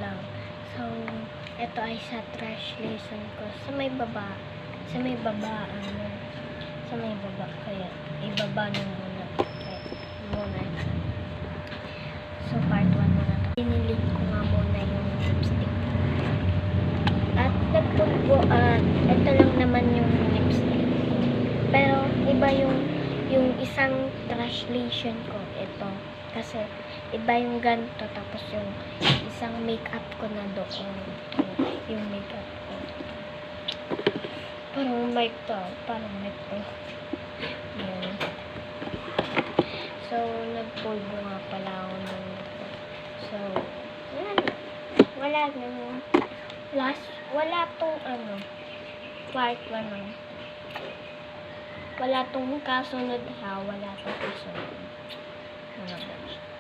lang. So, ito ay sa trash lesson ko. Sa may baba, kaya ibaba na muna. So, part 1 muna. Dinilit ko nga muna yung lipstick. At nagtugbo at ito lang naman yung lipstick ko. Pero, iba yung isang trash lesson ko. Ito. Kasi, iba yung ganito. Tapos yung isang makeup ko na doon. Yung makeup ko. Parang mic to. Yan. So, nagpulbo nga pala ako ng ito. So, wala na. Wala tong part 1. Wala tong kasunod ha. Wala tong kasunod. Mga boss.